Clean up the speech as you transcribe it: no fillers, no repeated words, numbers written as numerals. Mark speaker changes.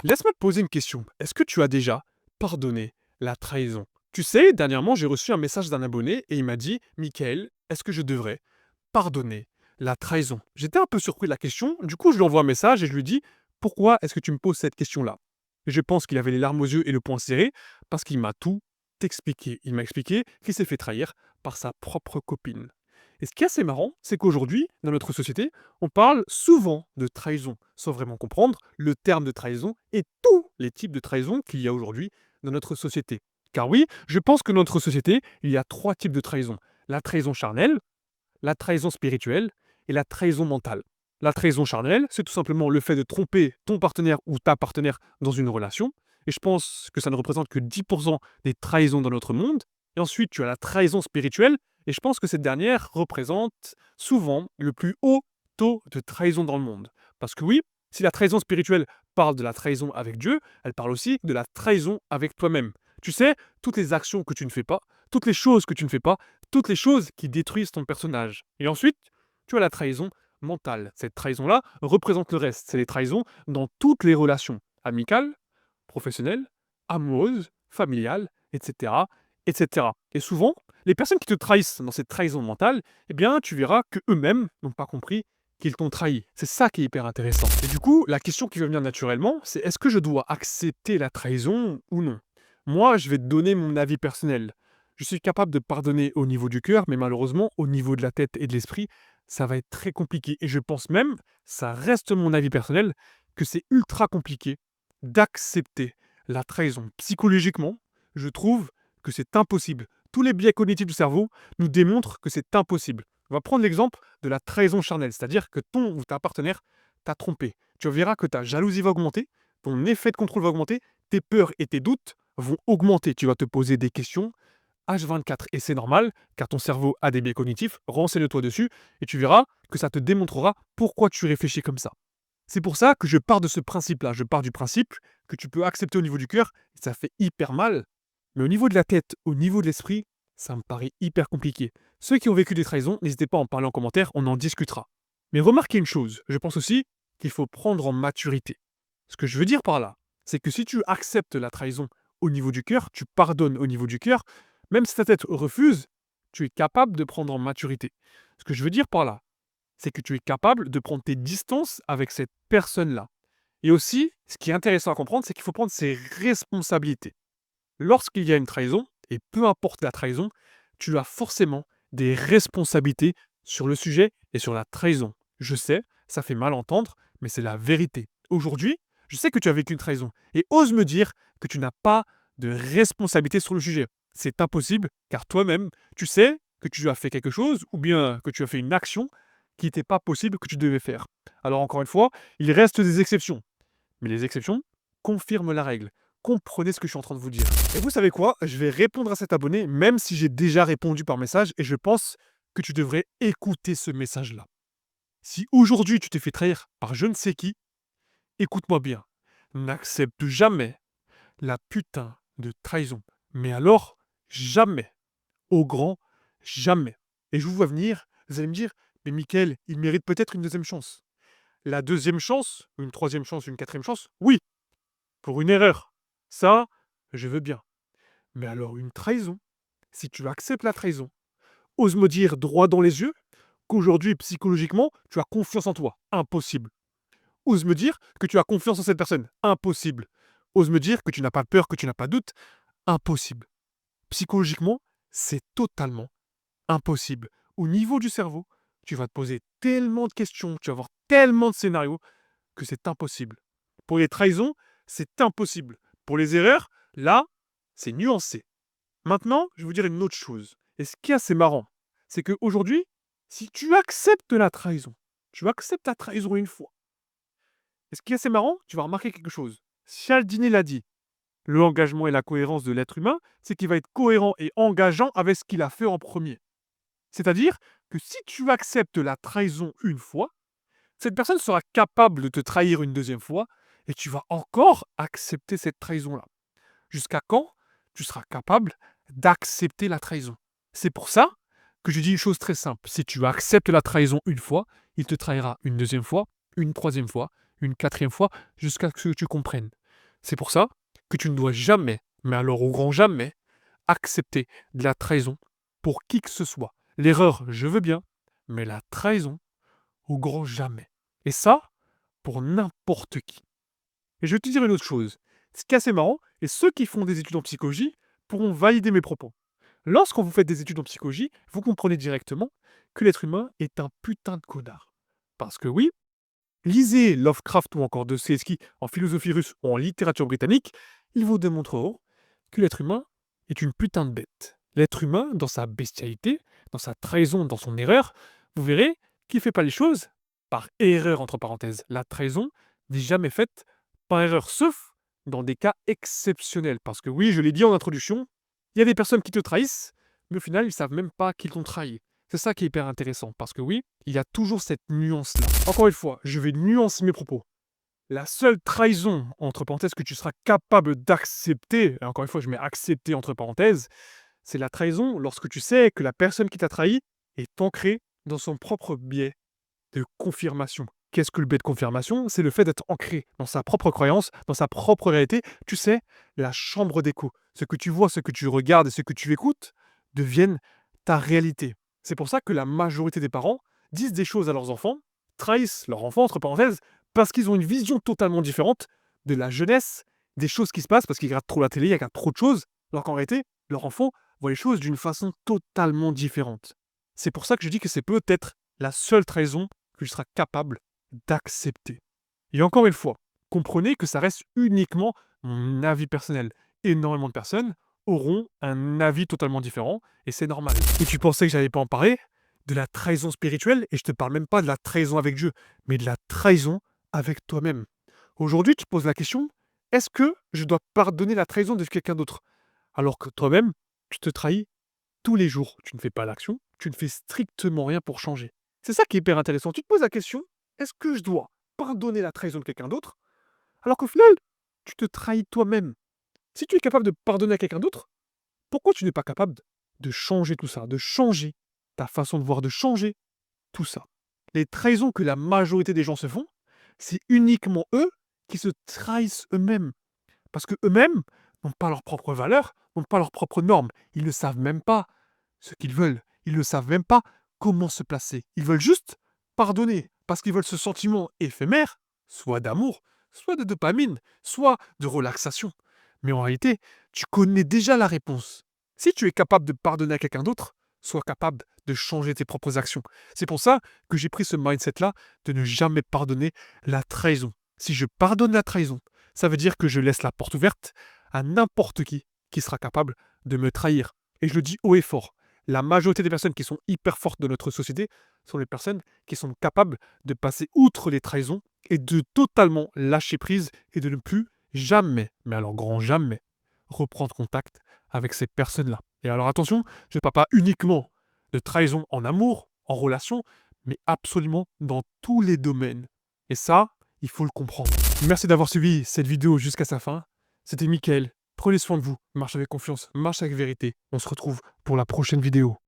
Speaker 1: Laisse-moi te poser une question. Est-ce que tu as déjà pardonné la trahison? Tu sais, dernièrement, j'ai reçu un message d'un abonné et il m'a dit: Michael, est-ce que je devrais pardonner la trahison? J'étais un peu surpris de la question, du coup, je lui envoie un message et je lui dis: Pourquoi est-ce que tu me poses cette question-là? Et je pense qu'il avait les larmes aux yeux et le poing serré parce qu'il m'a tout expliqué. Il m'a expliqué qu'il s'est fait trahir par sa propre copine. Et ce qui est assez marrant, c'est qu'aujourd'hui, dans notre société, on parle souvent de trahison, sans vraiment comprendre le terme de trahison et tous les types de trahison qu'il y a aujourd'hui dans notre société. Car oui, je pense que dans notre société, il y a trois types de trahison. La trahison charnelle, la trahison spirituelle et la trahison mentale. La trahison charnelle, c'est tout simplement le fait de tromper ton partenaire ou ta partenaire dans une relation. Et je pense que ça ne représente que 10% des trahisons dans notre monde. Et ensuite, tu as la trahison spirituelle. Et je pense que cette dernière représente souvent le plus haut taux de trahison dans le monde. Parce que oui, si la trahison spirituelle parle de la trahison avec Dieu, elle parle aussi de la trahison avec toi-même. Tu sais, toutes les actions que tu ne fais pas, toutes les choses que tu ne fais pas, toutes les choses qui détruisent ton personnage. Et ensuite, tu as la trahison mentale. Cette trahison-là représente le reste. C'est les trahisons dans toutes les relations, amicales, professionnelles, amoureuses, familiales, etc., etc. Et souvent, les personnes qui te trahissent dans cette trahison mentale, eh bien, tu verras que eux-mêmes n'ont pas compris qu'ils t'ont trahi. C'est ça qui est hyper intéressant. Et du coup, la question qui va venir naturellement, c'est est-ce que je dois accepter la trahison ou non? Moi, je vais te donner mon avis personnel. Je suis capable de pardonner au niveau du cœur, mais malheureusement, au niveau de la tête et de l'esprit, ça va être très compliqué. Et je pense même, ça reste mon avis personnel, que c'est ultra compliqué d'accepter la trahison. Psychologiquement, je trouve que c'est impossible. Tous les biais cognitifs du cerveau nous démontrent que c'est impossible. On va prendre l'exemple de la trahison charnelle, c'est-à-dire que ton ou ta partenaire t'a trompé. Tu verras que ta jalousie va augmenter, ton effet de contrôle va augmenter, tes peurs et tes doutes vont augmenter. Tu vas te poser des questions H24 et c'est normal, car ton cerveau a des biais cognitifs, renseigne-toi dessus et tu verras que ça te démontrera pourquoi tu réfléchis comme ça. C'est pour ça que je pars de ce principe-là. Je pars du principe que tu peux accepter au niveau du cœur, et ça fait hyper mal, mais au niveau de la tête, au niveau de l'esprit, ça me paraît hyper compliqué. Ceux qui ont vécu des trahisons, n'hésitez pas à en parler en commentaire, on en discutera. Mais remarquez une chose, je pense aussi qu'il faut prendre en maturité. Ce que je veux dire par là, c'est que si tu acceptes la trahison au niveau du cœur, tu pardonnes au niveau du cœur, même si ta tête refuse, tu es capable de prendre en maturité. Ce que je veux dire par là, c'est que tu es capable de prendre tes distances avec cette personne-là. Et aussi, ce qui est intéressant à comprendre, c'est qu'il faut prendre ses responsabilités. Lorsqu'il y a une trahison, et peu importe la trahison, tu as forcément des responsabilités sur le sujet et sur la trahison. Je sais, ça fait mal entendre, mais c'est la vérité. Aujourd'hui, je sais que tu as vécu une trahison, et ose me dire que tu n'as pas de responsabilité sur le sujet. C'est impossible, car toi-même, tu sais que tu as fait quelque chose, ou bien que tu as fait une action qui n'était pas possible que tu devais faire. Alors encore une fois, il reste des exceptions. Mais les exceptions confirment la règle. Comprenez ce que je suis en train de vous dire. Et vous savez quoi? Je vais répondre à cet abonné, même si j'ai déjà répondu par message, et je pense que tu devrais écouter ce message-là. Si aujourd'hui tu t'es fait trahir par je ne sais qui, écoute-moi bien. N'accepte jamais la putain de trahison. Mais alors, jamais. Au grand jamais. Et je vous vois venir, vous allez me dire, mais Mickaël, il mérite peut-être une deuxième chance. La deuxième chance, une troisième chance, une quatrième chance, oui, pour une erreur. Ça, je veux bien. Mais alors une trahison, si tu acceptes la trahison, ose me dire droit dans les yeux qu'aujourd'hui, psychologiquement, tu as confiance en toi. Impossible. Ose me dire que tu as confiance en cette personne. Impossible. Ose me dire que tu n'as pas peur, que tu n'as pas de doute. Impossible. Psychologiquement, c'est totalement impossible. Au niveau du cerveau, tu vas te poser tellement de questions, tu vas avoir tellement de scénarios que c'est impossible. Pour les trahisons, c'est impossible. Pour les erreurs, là, c'est nuancé. Maintenant, je vais vous dire une autre chose. Et ce qui est assez marrant, c'est qu'aujourd'hui, si tu acceptes la trahison, tu acceptes la trahison une fois. Et ce qui est assez marrant, tu vas remarquer quelque chose. Cialdini l'a dit. L'engagement et la cohérence de l'être humain, c'est qu'il va être cohérent et engageant avec ce qu'il a fait en premier. C'est-à-dire que si tu acceptes la trahison une fois, cette personne sera capable de te trahir une deuxième fois et tu vas encore accepter cette trahison-là. Jusqu'à quand tu seras capable d'accepter la trahison? C'est pour ça que je dis une chose très simple. Si tu acceptes la trahison une fois, il te trahira une deuxième fois, une troisième fois, une quatrième fois, jusqu'à ce que tu comprennes. C'est pour ça que tu ne dois jamais, mais alors au grand jamais, accepter de la trahison pour qui que ce soit. L'erreur, je veux bien, mais la trahison, au grand jamais. Et ça, pour n'importe qui. Et je vais te dire une autre chose. Ce qui est assez marrant, et ceux qui font des études en psychologie pourront valider mes propos. Lorsque vous faites des études en psychologie, vous comprenez directement que l'être humain est un putain de connard. Parce que oui, lisez Lovecraft ou encore Dostoevsky en philosophie russe ou en littérature britannique, ils vous démontreront que l'être humain est une putain de bête. L'être humain, dans sa bestialité, dans sa trahison, dans son erreur, vous verrez qu'il ne fait pas les choses par erreur, entre parenthèses. La trahison n'est jamais faite par erreur, sauf dans des cas exceptionnels. Parce que oui, je l'ai dit en introduction, il y a des personnes qui te trahissent, mais au final, ils ne savent même pas qu'ils t'ont trahi. C'est ça qui est hyper intéressant, parce que oui, il y a toujours cette nuance-là. Encore une fois, je vais nuancer mes propos. La seule trahison, entre parenthèses, que tu seras capable d'accepter, et encore une fois, je mets accepter entre parenthèses, c'est la trahison lorsque tu sais que la personne qui t'a trahi est ancrée dans son propre biais de confirmation. Qu'est-ce que le biais de confirmation? C'est le fait d'être ancré dans sa propre croyance, dans sa propre réalité. Tu sais, la chambre d'écho. Ce que tu vois, ce que tu regardes et ce que tu écoutes deviennent ta réalité. C'est pour ça que la majorité des parents disent des choses à leurs enfants, trahissent leurs enfants, entre parenthèses, parce qu'ils ont une vision totalement différente de la jeunesse, des choses qui se passent, parce qu'ils regardent trop la télé, ils regardent trop de choses, alors qu'en réalité, leur enfant voit les choses d'une façon totalement différente. C'est pour ça que je dis que c'est peut-être la seule trahison que je serai capable d'accepter. Et encore une fois, comprenez que ça reste uniquement mon avis personnel. Énormément de personnes auront un avis totalement différent, et c'est normal. Et tu pensais que j'allais pas en parler? De la trahison spirituelle, et je te parle même pas de la trahison avec Dieu, mais de la trahison avec toi-même. Aujourd'hui, tu te poses la question, est-ce que je dois pardonner la trahison de quelqu'un d'autre? Alors que toi-même, tu te trahis tous les jours. Tu ne fais pas l'action, tu ne fais strictement rien pour changer. C'est ça qui est hyper intéressant. Tu te poses la question, est-ce que je dois pardonner la trahison de quelqu'un d'autre? Alors qu'au final, tu te trahis toi-même. Si tu es capable de pardonner à quelqu'un d'autre, pourquoi tu n'es pas capable de changer tout ça, de changer ta façon de voir, de changer tout ça? Les trahisons que la majorité des gens se font, c'est uniquement eux qui se trahissent eux-mêmes. Parce que eux-mêmes n'ont pas leurs propres valeurs, n'ont pas leurs propres normes. Ils ne savent même pas ce qu'ils veulent. Ils ne savent même pas comment se placer. Ils veulent juste pardonner parce qu'ils veulent ce sentiment éphémère, soit d'amour, soit de dopamine, soit de relaxation. Mais en réalité, tu connais déjà la réponse. Si tu es capable de pardonner à quelqu'un d'autre, sois capable de changer tes propres actions. C'est pour ça que j'ai pris ce mindset-là de ne jamais pardonner la trahison. Si je pardonne la trahison, ça veut dire que je laisse la porte ouverte à n'importe qui sera capable de me trahir. Et je le dis haut et fort. La majorité des personnes qui sont hyper fortes de notre société sont les personnes qui sont capables de passer outre les trahisons et de totalement lâcher prise et de ne plus jamais, mais alors grand jamais, reprendre contact avec ces personnes-là. Et alors attention, je ne parle pas uniquement de trahison en amour, en relation, mais absolument dans tous les domaines. Et ça, il faut le comprendre. Merci d'avoir suivi cette vidéo jusqu'à sa fin. C'était Mickaël. Prenez soin de vous, marche avec confiance, marche avec vérité. On se retrouve pour la prochaine vidéo.